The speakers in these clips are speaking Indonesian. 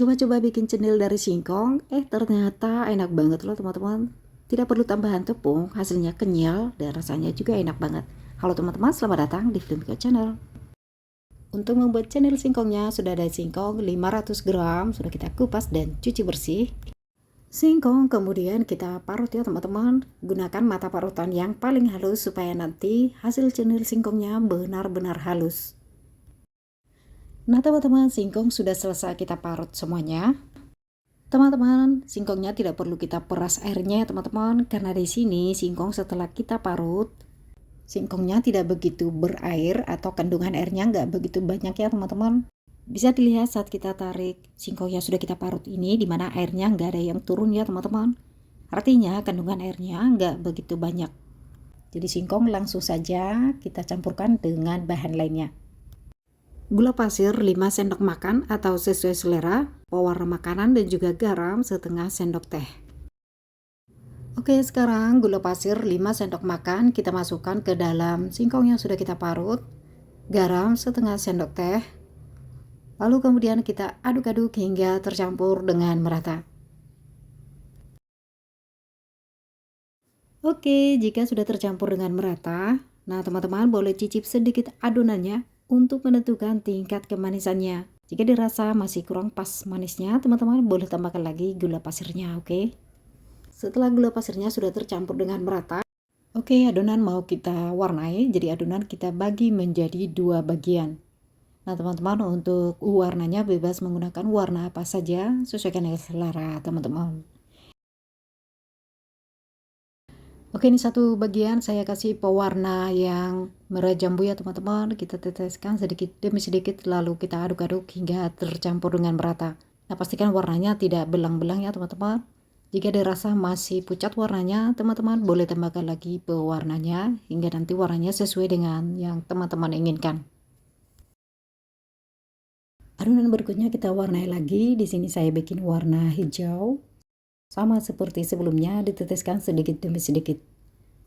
Coba-coba bikin cendil dari singkong, ternyata enak banget loh teman-teman. Tidak perlu tambahan tepung, hasilnya kenyal dan rasanya juga enak banget. Halo teman-teman, selamat datang di Filmiko Channel. Untuk membuat cendil singkongnya, sudah ada singkong 500 gram, sudah kita kupas dan cuci bersih. Singkong kemudian kita parut ya teman-teman. Gunakan mata parutan yang paling halus supaya nanti hasil cendil singkongnya benar-benar halus. Nah teman-teman, singkong sudah selesai kita parut semuanya. Teman-teman, singkongnya tidak perlu kita peras airnya teman-teman, karena di sini singkong setelah kita parut, singkongnya tidak begitu berair atau kandungan airnya nggak begitu banyak ya teman-teman. Bisa dilihat saat kita tarik singkongnya sudah kita parut ini, dimana airnya nggak ada yang turun ya teman-teman. Artinya kandungan airnya nggak begitu banyak. Jadi singkong langsung saja kita campurkan dengan bahan lainnya. Gula pasir 5 sendok makan atau sesuai selera, pewarna makanan dan juga garam setengah sendok teh. Oke, sekarang gula pasir 5 sendok makan kita masukkan ke dalam singkong yang sudah kita parut, garam setengah sendok teh, lalu kemudian kita aduk-aduk hingga tercampur dengan merata. Oke, jika sudah tercampur dengan merata, nah teman-teman boleh cicip sedikit adonannya untuk menentukan tingkat kemanisannya. Jika dirasa masih kurang pas manisnya, teman-teman boleh tambahkan lagi gula pasirnya, oke? Setelah gula pasirnya sudah tercampur dengan merata, oke, adonan mau kita warnai, jadi adonan kita bagi menjadi 2 bagian. Nah teman-teman, untuk warnanya bebas menggunakan warna apa saja, sesuaikan dengan selera teman-teman. Oke, ini satu bagian saya kasih pewarna yang merah jambu ya teman-teman. Kita teteskan sedikit demi sedikit lalu kita aduk-aduk hingga tercampur dengan merata. Nah pastikan warnanya tidak belang-belang ya teman-teman. Jika dirasa masih pucat warnanya, teman-teman boleh tambahkan lagi pewarnanya hingga nanti warnanya sesuai dengan yang teman-teman inginkan. Adonan berikutnya kita warnai lagi. Di sini saya bikin warna hijau. Sama seperti sebelumnya, diteteskan sedikit demi sedikit.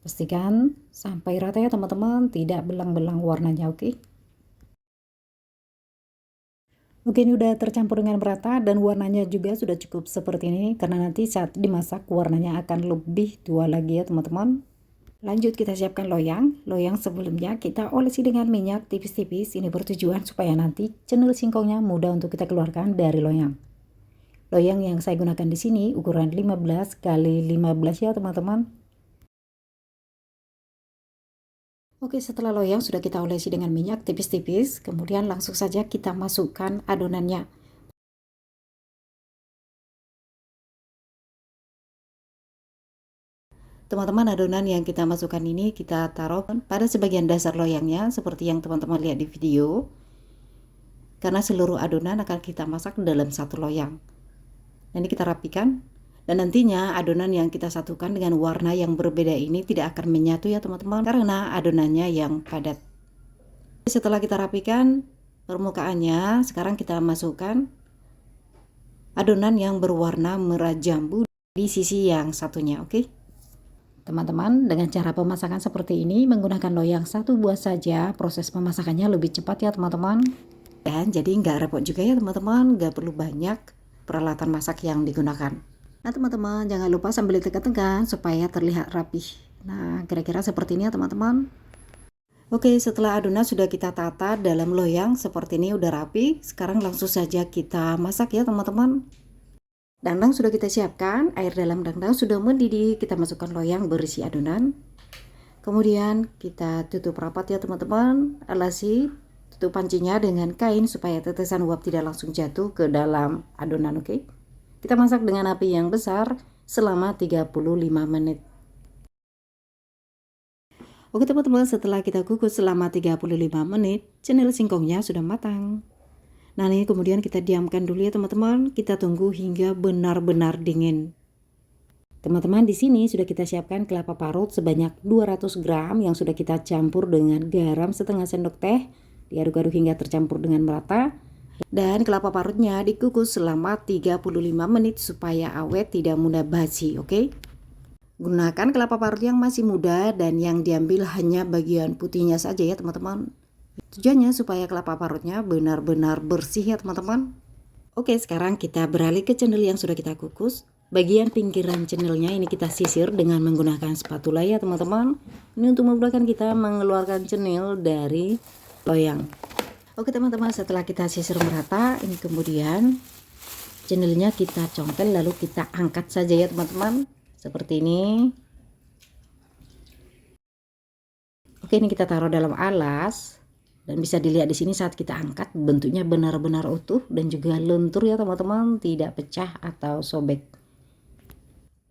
Pastikan sampai rata ya teman-teman, tidak belang-belang warnanya, oke? Oke, ini udah tercampur dengan merata dan warnanya juga sudah cukup seperti ini, karena nanti saat dimasak warnanya akan lebih tua lagi ya teman-teman. Lanjut kita siapkan loyang. Loyang sebelumnya kita olesi dengan minyak tipis-tipis. Ini bertujuan supaya nanti cendil singkongnya mudah untuk kita keluarkan dari loyang. Loyang yang saya gunakan di sini ukuran 15 kali 15 ya teman-teman. Oke, setelah loyang sudah kita olesi dengan minyak tipis-tipis, kemudian langsung saja kita masukkan adonannya. Teman-teman, adonan yang kita masukkan ini kita taruh pada sebagian dasar loyangnya seperti yang teman-teman lihat di video. Karena seluruh adonan akan kita masak dalam satu loyang. Nah, ini kita rapikan dan nantinya adonan yang kita satukan dengan warna yang berbeda ini tidak akan menyatu ya teman-teman, karena adonannya yang padat. Setelah kita rapikan permukaannya, sekarang kita masukkan adonan yang berwarna merah jambu di sisi yang satunya, oke? Teman-teman, dengan cara pemasakan seperti ini menggunakan loyang satu buah saja, proses pemasakannya lebih cepat ya teman-teman. Dan jadi nggak repot juga ya teman-teman, nggak perlu banyak peralatan masak yang digunakan. Nah teman-teman, jangan lupa sambil ditekan-tekan supaya terlihat rapih. Nah kira-kira seperti ini ya teman-teman. Oke, setelah adonan sudah kita tata dalam loyang seperti ini udah rapi. Sekarang langsung saja kita masak ya teman-teman. Dandang sudah kita siapkan, air dalam dandang sudah mendidih. Kita masukkan loyang berisi adonan. Kemudian kita tutup rapat ya teman-teman. Alasi, tutup pancinya dengan kain supaya tetesan uap tidak langsung jatuh ke dalam adonan, oke? Kita masak dengan api yang besar selama 35 menit. Oke teman-teman, setelah kita kukus selama 35 menit, cendil singkongnya sudah matang. Nah ini kemudian kita diamkan dulu ya teman-teman, kita tunggu hingga benar-benar dingin. Teman-teman, di sini sudah kita siapkan kelapa parut sebanyak 200 gram yang sudah kita campur dengan garam setengah sendok teh. Diaduk-aduk hingga tercampur dengan merata. Dan kelapa parutnya dikukus selama 35 menit supaya awet, tidak mudah basi, oke? Gunakan kelapa parut yang masih muda dan yang diambil hanya bagian putihnya saja ya teman-teman. Tujuannya supaya kelapa parutnya benar-benar bersih ya teman-teman. Oke, sekarang kita beralih ke cenil yang sudah kita kukus. Bagian pinggiran cenilnya ini kita sisir dengan menggunakan spatula ya teman-teman. Ini untuk memudahkan kita mengeluarkan cenil dari loyang. Oke teman-teman, setelah kita sisir merata, ini kemudian cenilnya kita congkel lalu kita angkat saja ya teman-teman. Seperti ini. Oke, ini kita taruh dalam alas. Dan bisa dilihat di sini saat kita angkat bentuknya benar-benar utuh dan juga lentur ya teman-teman, tidak pecah atau sobek.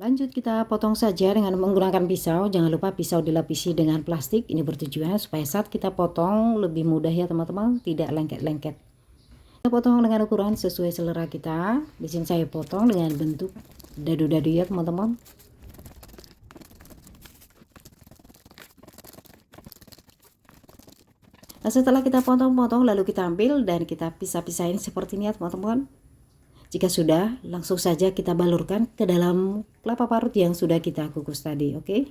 Lanjut kita potong saja dengan menggunakan pisau. Jangan lupa pisau dilapisi dengan plastik. Ini bertujuan supaya saat kita potong lebih mudah ya teman-teman, tidak lengket-lengket. Kita potong dengan ukuran sesuai selera kita. Di sini saya potong dengan bentuk dadu-dadu ya teman-teman. Nah, setelah kita potong-potong lalu kita ambil dan kita pisah-pisahin seperti ini ya teman-teman. Jika sudah, langsung saja kita balurkan ke dalam kelapa parut yang sudah kita kukus tadi, oke?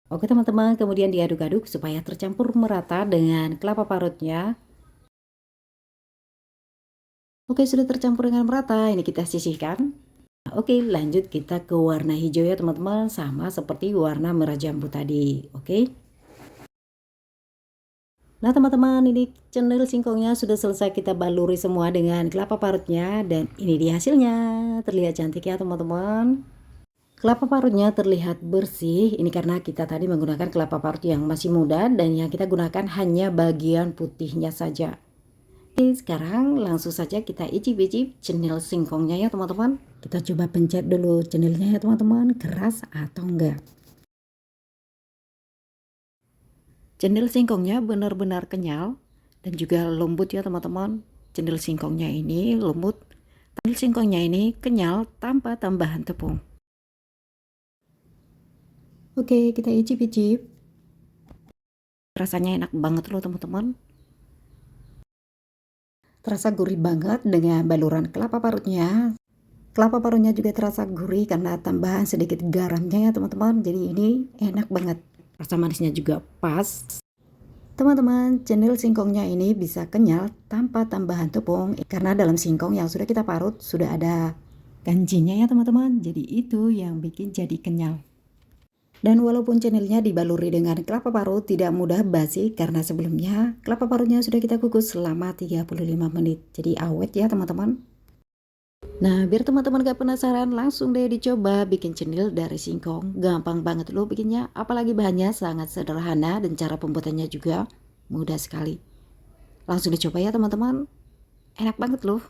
Oke teman-teman, kemudian diaduk-aduk supaya tercampur merata dengan kelapa parutnya. Oke, sudah tercampur dengan merata, ini kita sisihkan. Oke, lanjut kita ke warna hijau ya teman-teman, sama seperti warna merah jambu tadi, oke? Nah teman-teman, ini cenil singkongnya sudah selesai kita baluri semua dengan kelapa parutnya. Dan ini dia hasilnya, terlihat cantik ya teman-teman. Kelapa parutnya terlihat bersih, ini karena kita tadi menggunakan kelapa parut yang masih muda. Dan yang kita gunakan hanya bagian putihnya saja. Oke, sekarang langsung saja kita icip-icip cenil singkongnya ya teman-teman. Kita coba pencet dulu cenilnya ya teman-teman, keras atau enggak. Cenil singkongnya benar-benar kenyal dan juga lembut ya teman-teman. Cenil singkongnya ini lembut, cenil singkongnya ini kenyal tanpa tambahan tepung. Oke, kita icip-icip. Rasanya enak banget loh teman-teman. Terasa gurih banget dengan baluran kelapa parutnya. Kelapa parutnya juga terasa gurih karena tambahan sedikit garamnya ya teman-teman. Jadi ini enak banget. Rasa manisnya juga pas. Teman-teman, cenil singkongnya ini bisa kenyal tanpa tambahan tepung karena dalam singkong yang sudah kita parut sudah ada kanjinya ya teman-teman. Jadi itu yang bikin jadi kenyal. Dan walaupun cenilnya dibaluri dengan kelapa parut tidak mudah basi karena sebelumnya kelapa parutnya sudah kita kukus selama 35 menit. Jadi awet ya teman-teman. Nah, biar teman-teman gak penasaran, langsung deh dicoba bikin cenil dari singkong. Gampang banget loh bikinnya, apalagi bahannya sangat sederhana dan cara pembuatannya juga mudah sekali. Langsung dicoba ya teman-teman, enak banget loh.